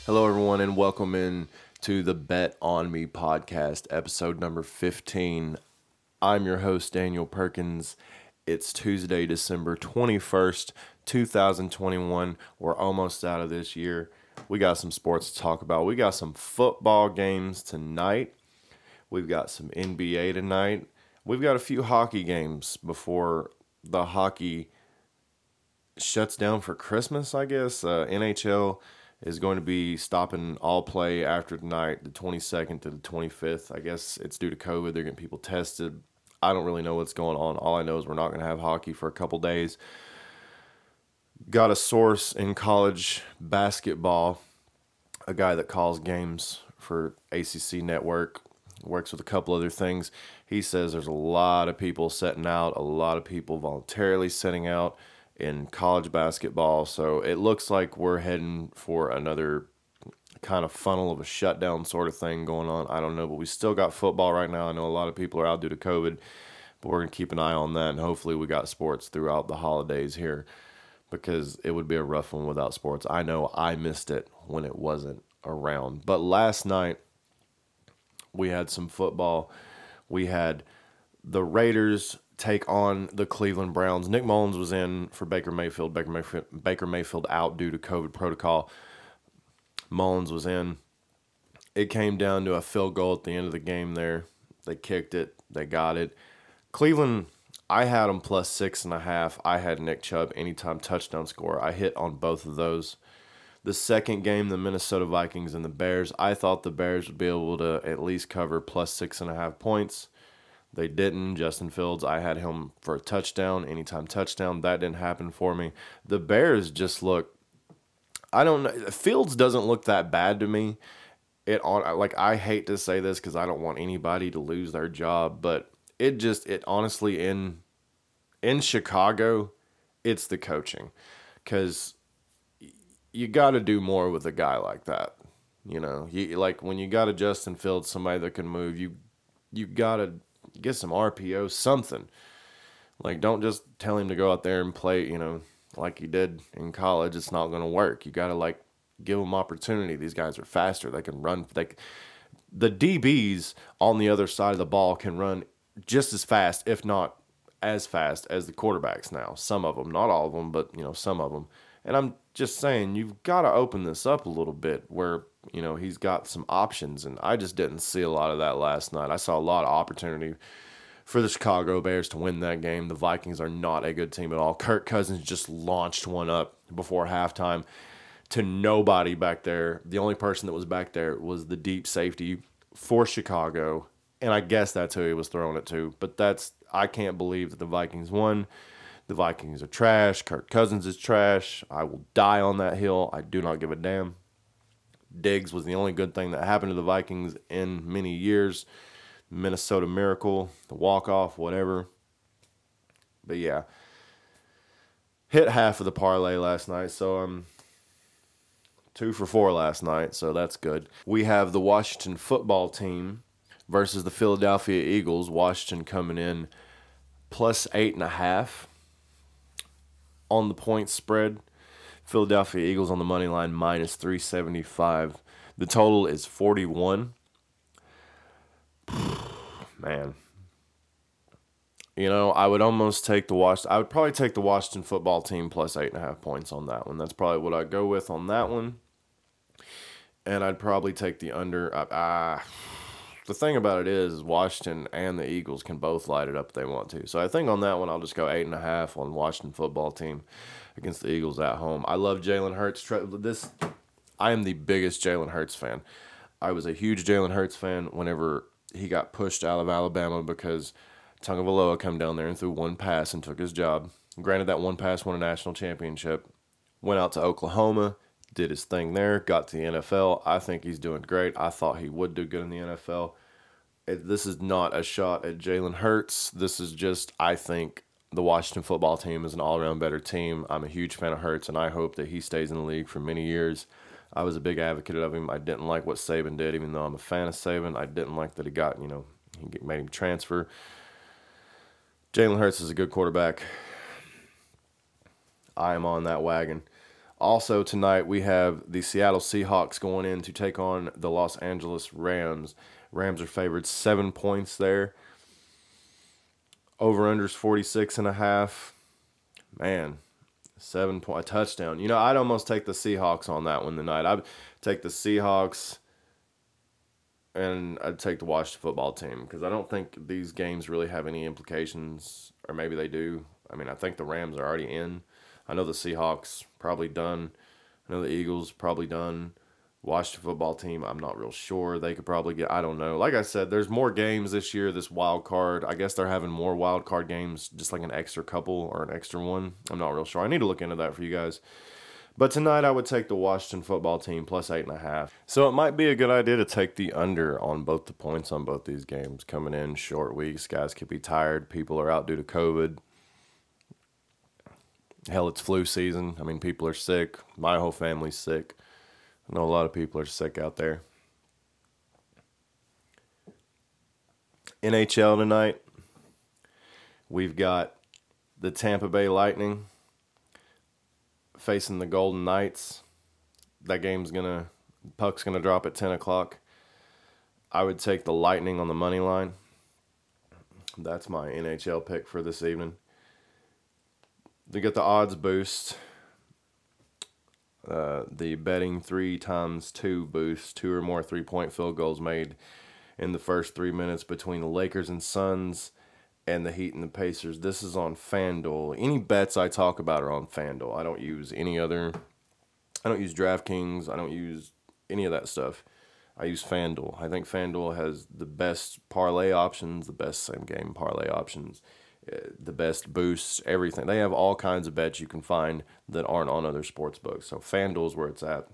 Hello, everyone, and welcome in to the Bet On Me podcast, episode number 15. I'm your host, Daniel Perkins. It's Tuesday, December 21st, 2021. We're almost out of this year. We got some sports to talk about. We got some football games tonight. We've got some NBA tonight. We've got a few hockey games before the hockey shuts down for Christmas, I guess. NHL is going to be stopping all play after tonight, the 22nd to the 25th. I guess it's due to COVID. They're getting people tested. I don't really know what's going on. All I know is we're not going to have hockey for a couple days. Got a source in college basketball, a guy that calls games for ACC Network, works with a couple other things. He says there's a lot of people setting out, a lot of people voluntarily setting out in college basketball. So it looks like we're heading for another kind of funnel of a shutdown sort of thing going on. I don't know, but we still got football right now. I know a lot of people are out due to COVID, but we're going to keep an eye on that. And hopefully we got sports throughout the holidays here because it would be a rough one without sports. I know I missed it when it wasn't around. But last night we had some football. We had the Raiders take on the Cleveland Browns. Nick Mullins was in for Baker Mayfield. Baker Mayfield out due to COVID protocol. Mullins was in. It came down to a field goal at the end of the game there. They kicked it. They got it. Cleveland, I had them plus 6.5. I had Nick Chubb anytime touchdown score. I hit on both of those. The second game, the Minnesota Vikings and the Bears, I thought the Bears would be able to at least cover plus 6.5 points. They didn't. Justin Fields, I had him for a touchdown, anytime touchdown. That didn't happen for me. The Bears just look, I don't know. Fields doesn't look that bad to me. I hate to say this because I don't want anybody to lose their job, but it honestly in Chicago, it's the coaching, because you got to do more with a guy like that. You know, like when you got a Justin Fields, somebody that can move, you got to get some RPO, something. Like, don't just tell him to go out there and play, like he did in college. It's not going to work. You got to, give them opportunity. These guys are faster. They can run. The DBs on the other side of the ball can run just as fast, if not as fast, as the quarterbacks now. Some of them, not all of them, but, some of them. And I'm just saying, you've got to open this up a little bit where, he's got some options. And I just didn't see a lot of that last night. I saw a lot of opportunity for the Chicago Bears to win that game. The Vikings are not a good team at all. Kirk Cousins just launched one up before halftime to nobody back there. The only person that was back there was the deep safety for Chicago. And I guess that's who he was throwing it to. But I can't believe that the Vikings won. The Vikings are trash. Kirk Cousins is trash. I will die on that hill. I do not give a damn. Diggs was the only good thing that happened to the Vikings in many years. Minnesota Miracle, the walk-off, whatever. But yeah, hit half of the parlay last night, so I'm 2 for 4 last night, so that's good. We have the Washington football team versus the Philadelphia Eagles. Washington coming in plus 8.5 on the point spread. Philadelphia Eagles on the money line minus 375. The total is 41. Man. I would almost take I would probably take the Washington football team plus 8.5 points on that one. That's probably what I'd go with on that one. And I'd probably take the under. The thing about it is Washington and the Eagles can both light it up if they want to. So I think on that one, I'll just go 8.5 on Washington football team against the Eagles at home. I love Jalen Hurts. I am the biggest Jalen Hurts fan. I was a huge Jalen Hurts fan whenever he got pushed out of Alabama because Tagovailoa came down there and threw one pass and took his job. Granted, that one pass won a national championship. Went out to Oklahoma, did his thing there, got to the NFL. I think he's doing great. I thought he would do good in the NFL. This is not a shot at Jalen Hurts. This is just, I think, the Washington football team is an all-around better team. I'm a huge fan of Hurts, and I hope that he stays in the league for many years. I was a big advocate of him. I didn't like what Saban did, even though I'm a fan of Saban. I didn't like that he made him transfer. Jalen Hurts is a good quarterback. I am on that wagon. Also tonight we have the Seattle Seahawks going in to take on the Los Angeles Rams. Rams are favored 7 points there. Over-under's 46.5. Man, 7 point a touchdown. I'd almost take the Seahawks on that one tonight. I'd take the Seahawks, and I'd take the Washington football team because I don't think these games really have any implications, or maybe they do. I mean, I think the Rams are already in. I know the Seahawks probably done. I know the Eagles probably done. Washington football team, I'm not real sure. They could probably get, I don't know. Like I said, there's more games this year, this wild card. I guess they're having more wild card games, just like an extra couple or an extra one. I'm not real sure. I need to look into that for you guys. But tonight I would take the Washington football team plus 8.5. So it might be a good idea to take the under on both the points on both these games. Coming in short weeks, guys could be tired. People are out due to COVID. Hell, it's flu season. I mean, people are sick. My whole family's sick. I know a lot of people are sick out there. NHL tonight, we've got the Tampa Bay Lightning facing the Golden Knights. That puck's gonna drop at 10 o'clock. I would take the Lightning on the money line. That's my NHL pick for this evening. They get the odds boost. The betting 3x2 boost, 2 or more 3-point field goals made in the first 3 minutes between the Lakers and Suns and the Heat and the Pacers. This is on FanDuel. Any bets I talk about are on FanDuel. I don't use DraftKings. I don't use any of that stuff. I use FanDuel. I think FanDuel has the best parlay options, the best same game parlay options, the best boosts, everything. They have all kinds of bets you can find that aren't on other sports books. So FanDuel is where it's at.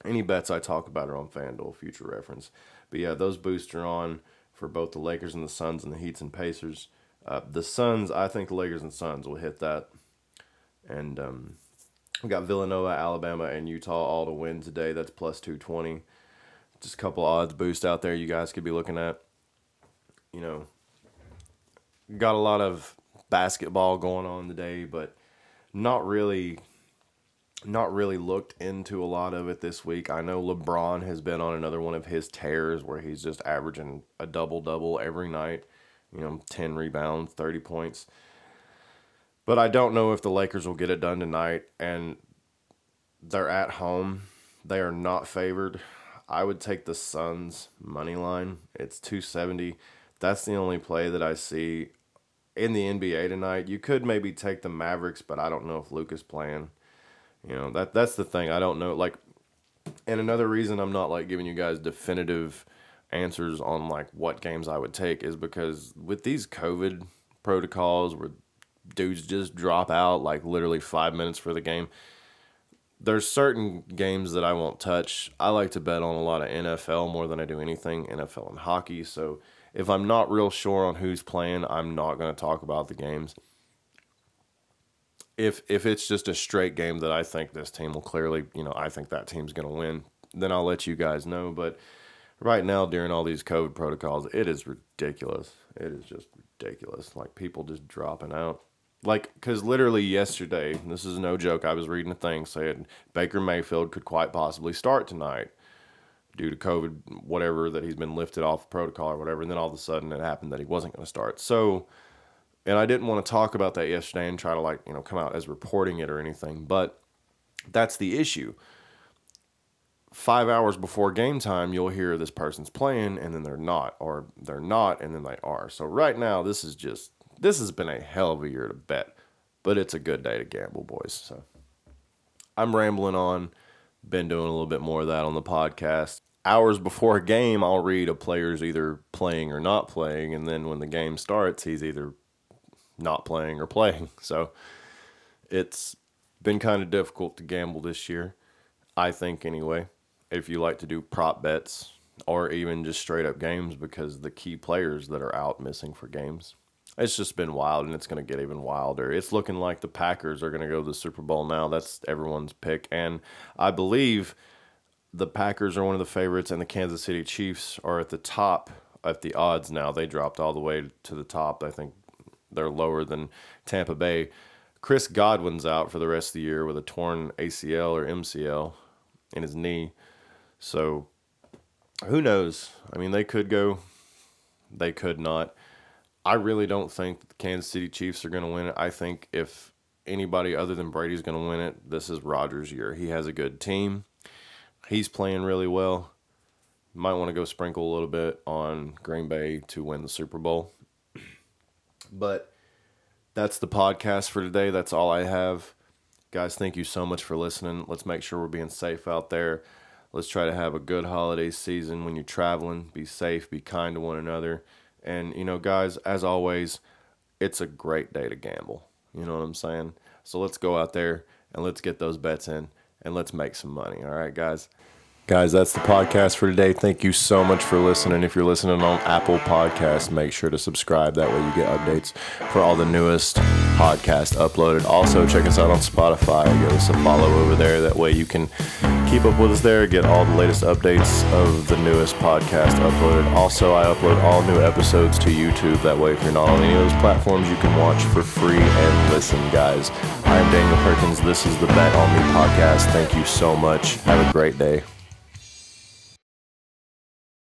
Any bets I talk about are on FanDuel, future reference. But yeah, those boosts are on for both the Lakers and the Suns and the Heats and Pacers. The Suns, I think the Lakers and Suns will hit that. And we got Villanova, Alabama, and Utah all to win today. That's plus 220. Just a couple odds boost out there you guys could be looking at. Got a lot of basketball going on today, but not really looked into a lot of it this week. I know LeBron has been on another one of his tears where he's just averaging a double-double every night. 10 rebounds, 30 points. But I don't know if the Lakers will get it done tonight, and they're at home. They are not favored. I would take the Suns money line. It's 270. That's the only play that I see in the NBA tonight. You could maybe take the Mavericks, but I don't know if Luke is playing. That's the thing. I don't know. And another reason I'm not giving you guys definitive answers on what games I would take is because with these COVID protocols where dudes just drop out literally 5 minutes for the game, there's certain games that I won't touch. I like to bet on a lot of NFL more than I do anything, NFL and hockey. So if I'm not real sure on who's playing, I'm not going to talk about the games. If it's just a straight game that I think this team will clearly, I think that team's going to win, then I'll let you guys know. But right now, during all these COVID protocols, it is ridiculous. It is just ridiculous. People just dropping out. Because literally yesterday, this is no joke, I was reading a thing saying Baker Mayfield could quite possibly start tonight due to COVID, whatever, that he's been lifted off protocol or whatever. And then all of a sudden it happened that he wasn't going to start. So, and I didn't want to talk about that yesterday and try to come out as reporting it or anything. But that's the issue. 5 hours before game time, you'll hear this person's playing and then they're not, or they're not and then they are. So right now, this has been a hell of a year to bet, but it's a good day to gamble, boys. So I'm rambling on. Been doing a little bit more of that on the podcast. Hours before a game, I'll read a player's either playing or not playing, and then when the game starts, he's either not playing or playing. So it's been kind of difficult to gamble this year, I think anyway, if you like to do prop bets or even just straight up games, because the key players that are out missing for games. It's just been wild, and it's going to get even wilder. It's looking like the Packers are going to go to the Super Bowl now. That's everyone's pick. And I believe the Packers are one of the favorites, and the Kansas City Chiefs are at the top at the odds now. They dropped all the way to the top. I think they're lower than Tampa Bay. Chris Godwin's out for the rest of the year with a torn ACL or MCL in his knee. So who knows? I mean, they could go. They could not. I really don't think the Kansas City Chiefs are going to win it. I think if anybody other than Brady's going to win it, this is Rodgers' year. He has a good team. He's playing really well. Might want to go sprinkle a little bit on Green Bay to win the Super Bowl. But that's the podcast for today. That's all I have. Guys, thank you so much for listening. Let's make sure we're being safe out there. Let's try to have a good holiday season when you're traveling. Be safe, be kind to one another. And, guys, as always, it's a great day to gamble. You know what I'm saying? So let's go out there and let's get those bets in and let's make some money. All right, guys? Guys, that's the podcast for today. Thank you so much for listening. If you're listening on Apple Podcasts, make sure to subscribe. That way you get updates for all the newest podcasts uploaded. Also, check us out on Spotify. Give us a follow over there. That way you can keep up with us there, get all the latest updates of the newest podcast uploaded. Also, I upload all new episodes to YouTube. That way, if you're not on any of those platforms, you can watch for free and listen, guys. I'm Daniel Perkins. This is the Bet On Me podcast. Thank you so much. Have a great day.